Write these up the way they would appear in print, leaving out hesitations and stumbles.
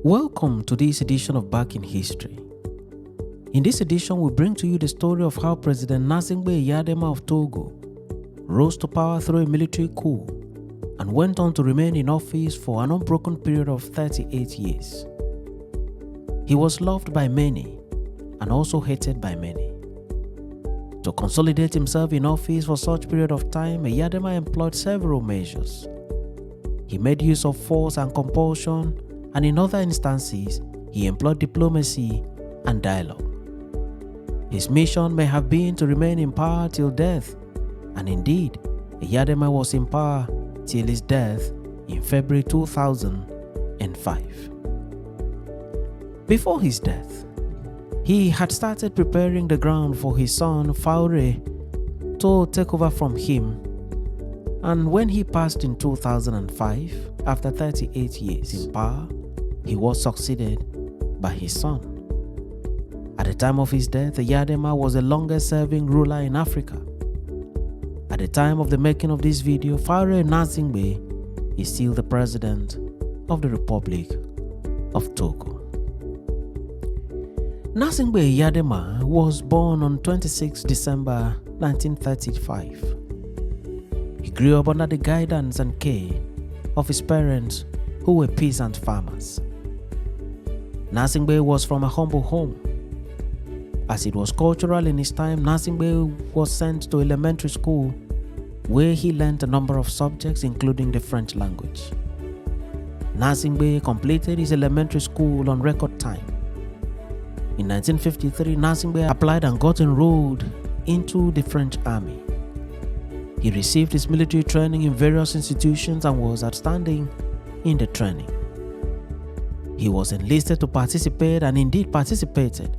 Welcome to this edition of Back in History. In this edition, we bring to you the story of how President Gnassingbe Eyadema of Togo rose to power through a military coup and went on to remain in office for an unbroken period of 38 years. He was loved by many and also hated by many. To consolidate himself in office for such a period of time, Eyadema employed several measures. He made use of force and compulsion, and in other instances, he employed diplomacy and dialogue. His mission may have been to remain in power till death, and indeed, Eyadema was in power till his death in February 2005. Before his death, he had started preparing the ground for his son Faure to take over from him, and when he passed in 2005, after 38 years in power, he was succeeded by his son. At the time of his death, Eyadema was the longest-serving ruler in Africa. At the time of the making of this video, Faure Gnassingbe is still the president of the Republic of Togo. Gnassingbe Eyadema was born on 26 December 1935. He grew up under the guidance and care of his parents, who were peasant farmers. Gnassingbe was from a humble home. As it was cultural in his time, Gnassingbe was sent to elementary school where he learned a number of subjects including the French language. Gnassingbe completed his elementary school on record time. In 1953, Gnassingbe applied and got enrolled into the French army. He received his military training in various institutions and was outstanding in the training. He was enlisted to participate and indeed participated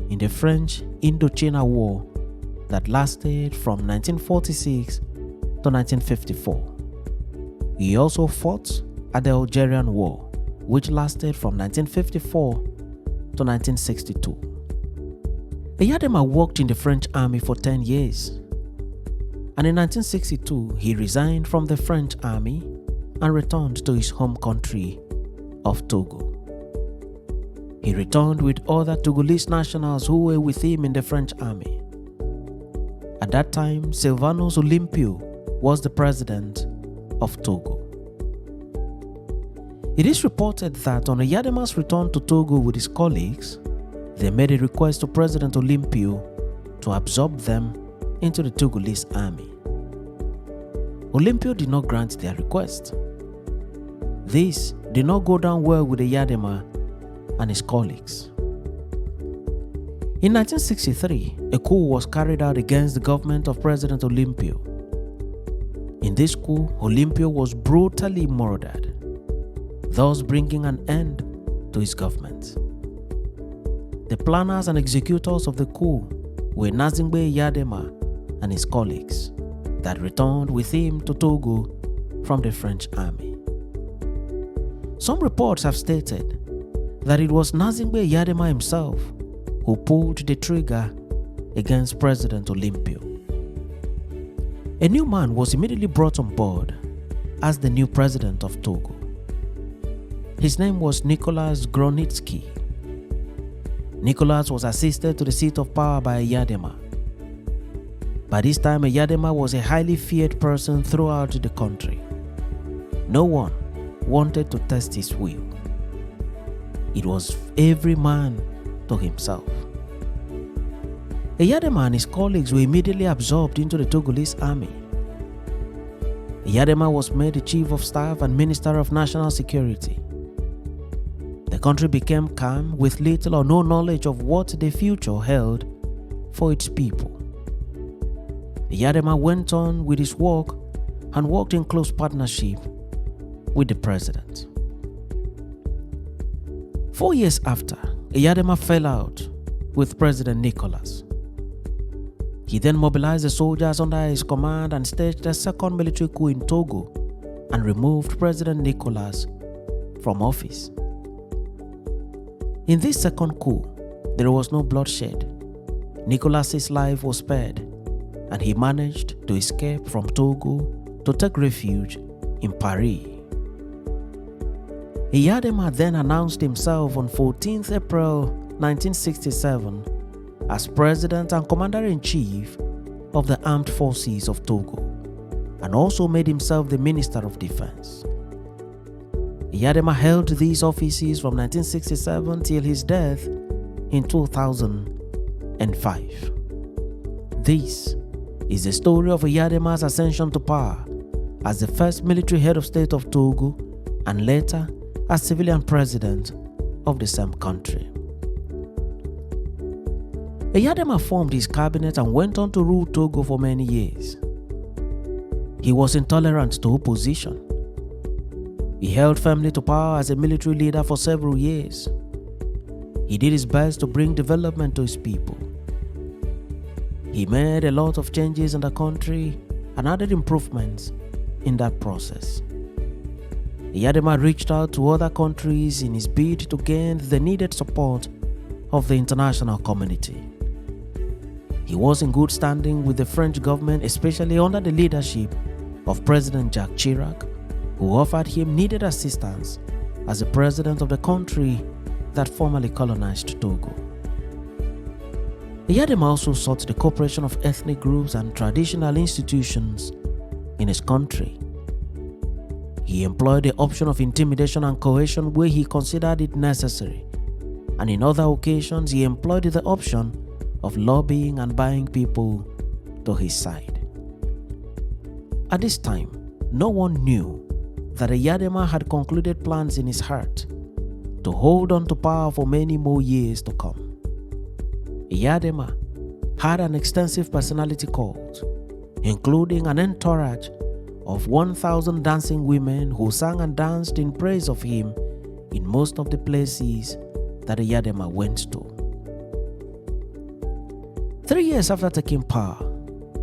in the French Indochina War that lasted from 1946 to 1954. He also fought at the Algerian War, which lasted from 1954 to 1962. Eyadema worked in the French army for 10 years, and in 1962 he resigned from the French army and returned to his home country of Togo. He returned with other Togolese nationals who were with him in the French army. At that time, Sylvanus Olympio was the president of Togo. It is reported that on Eyadema's return to Togo with his colleagues, they made a request to President Olympio to absorb them into the Togolese army. Olympio did not grant their request. This did not go down well with Eyadema and his colleagues. In 1963, a coup was carried out against the government of President Olympio. In this coup, Olympio was brutally murdered, thus bringing an end to his government. The planners and executors of the coup were Gnassingbe Eyadema and his colleagues that returned with him to Togo from the French army. Some reports have stated that it was Gnassingbe Eyadema himself who pulled the trigger against President Olympio. A new man was immediately brought on board as the new president of Togo. His name was Nicolas Gronitzky. Nicolas was assisted to the seat of power by Eyadema. By this time, Eyadema was a highly feared person throughout the country. No one wanted to test his will. It was every man to himself. Eyadema and his colleagues were immediately absorbed into the Togolese army. Eyadema was made the chief of staff and minister of national security. The country became calm with little or no knowledge of what the future held for its people. Eyadema went on with his work and worked in close partnership with the president. 4 years after, Eyadema fell out with President Nicolas. He then mobilized the soldiers under his command and staged a second military coup in Togo and removed President Nicolas from office. In this second coup, there was no bloodshed. Nicolas's life was spared, and he managed to escape from Togo to take refuge in Paris. Eyadema then announced himself on 14th April 1967 as President and Commander-in-Chief of the Armed Forces of Togo, and also made himself the Minister of Defense. Eyadema held these offices from 1967 till his death in 2005. This is the story of Eyadema's ascension to power as the first military head of state of Togo and later as civilian president of the same country. Eyadema formed his cabinet and went on to rule Togo for many years. He was intolerant to opposition. He held firmly to power as a military leader for several years. He did his best to bring development to his people. He made a lot of changes in the country and added improvements in that process. Eyadema reached out to other countries in his bid to gain the needed support of the international community. He was in good standing with the French government, especially under the leadership of President Jacques Chirac, who offered him needed assistance as the president of the country that formerly colonized Togo. Eyadema also sought the cooperation of ethnic groups and traditional institutions in his country. He employed the option of intimidation and coercion where he considered it necessary, and in other occasions he employed the option of lobbying and buying people to his side. At this time, no one knew that Eyadema had concluded plans in his heart to hold on to power for many more years to come. Eyadema had an extensive personality cult, including an entourage of 1,000 dancing women who sang and danced in praise of him in most of the places that Eyadema went to. 3 years after taking power,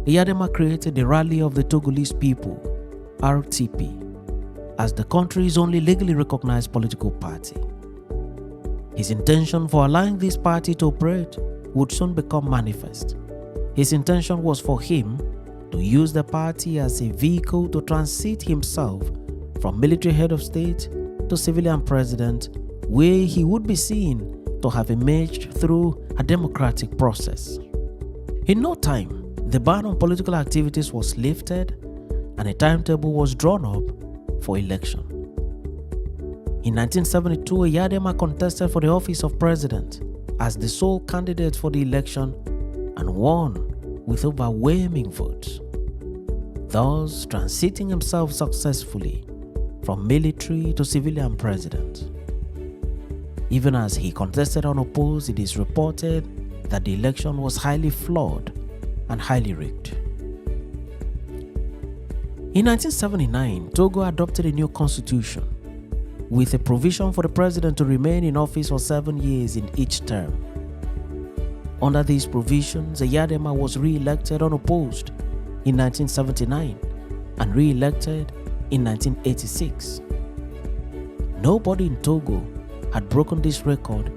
Eyadema created the Rally of the Togolese People, RTP, as the country's only legally recognized political party. His intention for allowing this party to operate would soon become manifest. His intention was for him to use the party as a vehicle to transit himself from military head of state to civilian president, where he would be seen to have emerged through a democratic process. In no time, the ban on political activities was lifted and a timetable was drawn up for election. In 1972, Eyadema contested for the office of president as the sole candidate for the election and won with overwhelming votes, thus transiting himself successfully from military to civilian president. Even as he contested unopposed, it is reported that the election was highly flawed and highly rigged. In 1979, Togo adopted a new constitution with a provision for the president to remain in office for 7 years in each term. Under these provisions, Eyadema was re-elected unopposed in 1979 and re-elected in 1986. Nobody in Togo had broken this record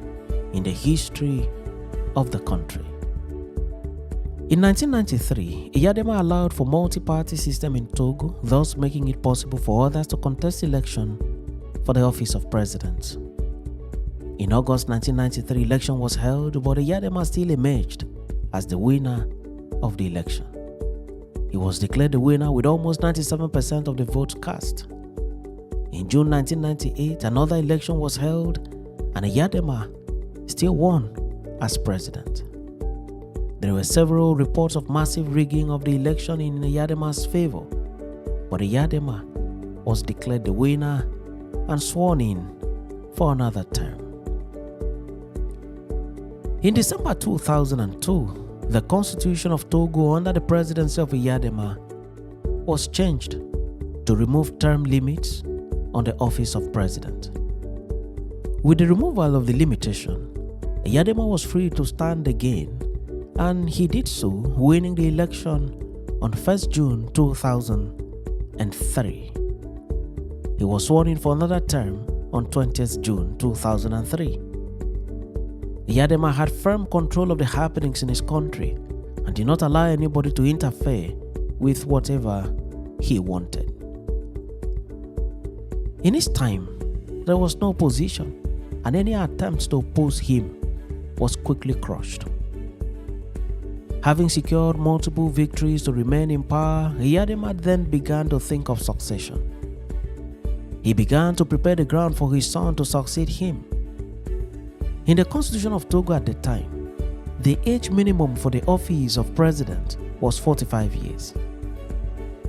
in the history of the country. In 1993, Eyadema allowed for multi-party system in Togo, thus making it possible for others to contest election for the office of president. In August 1993, election was held, but Eyadema still emerged as the winner of the election. He was declared the winner with almost 97% of the votes cast. In June 1998, another election was held, and Eyadema still won as president. There were several reports of massive rigging of the election in Eyadema's favor, but Eyadema was declared the winner and sworn in for another term. In December 2002, the Constitution of Togo under the presidency of Eyadema was changed to remove term limits on the office of president. With the removal of the limitation, Eyadema was free to stand again, and he did so, winning the election on 1st June 2003. He was sworn in for another term on 20th June 2003. Eyadema had firm control of the happenings in his country and did not allow anybody to interfere with whatever he wanted. In his time, there was no opposition, and any attempt to oppose him was quickly crushed. Having secured multiple victories to remain in power, Eyadema then began to think of succession. He began to prepare the ground for his son to succeed him. In the Constitution of Togo at the time, the age minimum for the office of president was 45 years.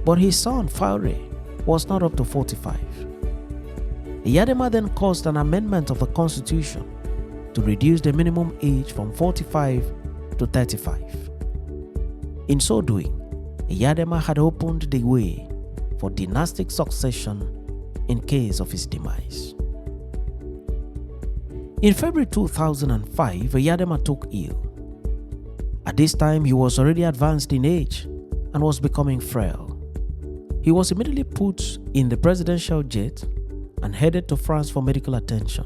But his son Faure was not up to 45. Eyadema then caused an amendment of the Constitution to reduce the minimum age from 45 to 35. In so doing, Eyadema had opened the way for dynastic succession in case of his demise. In February 2005, Eyadema took ill. At this time, he was already advanced in age and was becoming frail. He was immediately put in the presidential jet and headed to France for medical attention.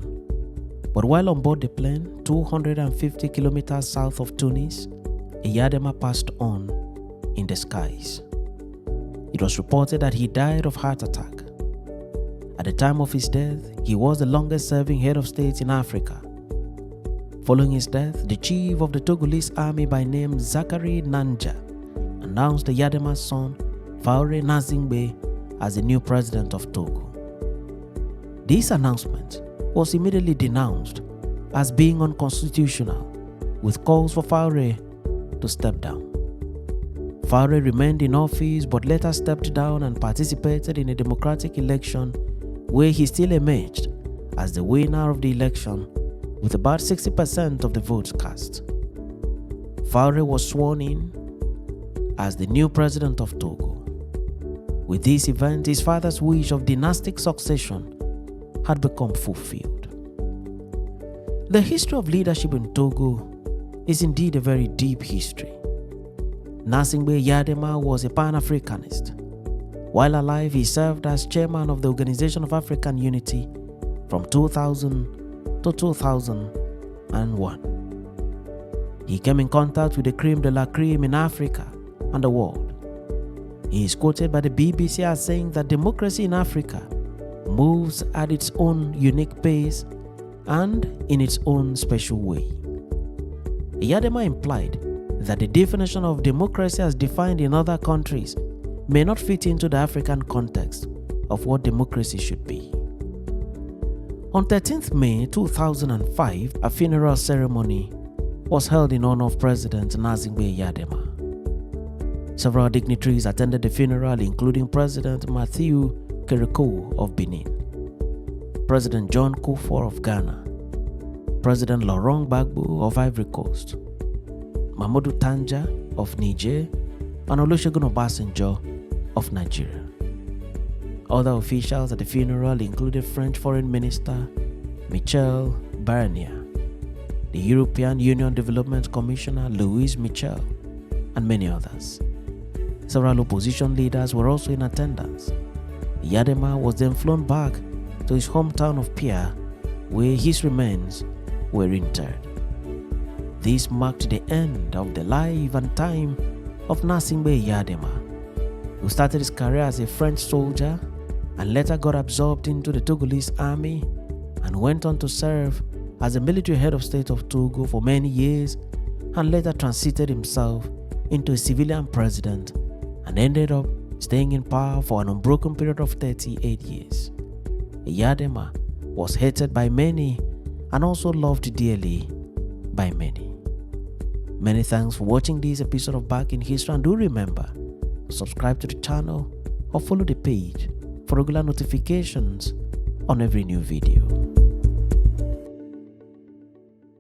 But while on board the plane, 250 kilometers south of Tunis, Eyadema passed on in the skies. It was reported that he died of heart attack. At the time of his death, he was the longest serving head of state in Africa. Following his death, the chief of the Togolese army by name Zachary Nanja announced Eyadema's son, Faure Gnassingbe, as the new president of Togo. This announcement was immediately denounced as being unconstitutional, with calls for Faure to step down. Faure remained in office but later stepped down and participated in a democratic election where he still emerged as the winner of the election with about 60% of the votes cast. Faure was sworn in as the new president of Togo. With this event, his father's wish of dynastic succession had become fulfilled. The history of leadership in Togo is indeed a very deep history. Gnassingbe Eyadema was a Pan-Africanist. While alive, he served as chairman of the Organization of African Unity from 2000 to 2001. He came in contact with the creme de la creme in Africa and the world. He is quoted by the BBC as saying that democracy in Africa moves at its own unique pace and in its own special way. Eyadema implied that the definition of democracy as defined in other countries may not fit into the African context of what democracy should be. On 13th May 2005, a funeral ceremony was held in honor of President Gnassingbe Eyadema. Several dignitaries attended the funeral, including President Matthew Kerekou of Benin, President John Coup of Ghana, President Laurent Gbagbo of Ivory Coast, Mamadou Tanja of Niger, and Olusegun Obasanjo of Nigeria. Other officials at the funeral included French Foreign Minister Michel Barnier, the European Union Development Commissioner Louis Michel, and many others. Several opposition leaders were also in attendance. Eyadema was then flown back to his hometown of Pia, where his remains were interred. This marked the end of the life and time of Gnassingbe Eyadema, who started his career as a French soldier and later got absorbed into the Togolese army and went on to serve as the military head of state of Togo for many years, and later transited himself into a civilian president and ended up staying in power for an unbroken period of 38 years. Eyadema was hated by many and also loved dearly by many. Many thanks for watching this episode of Back in History, and do remember to subscribe to the channel or follow the page for regular notifications on every new video.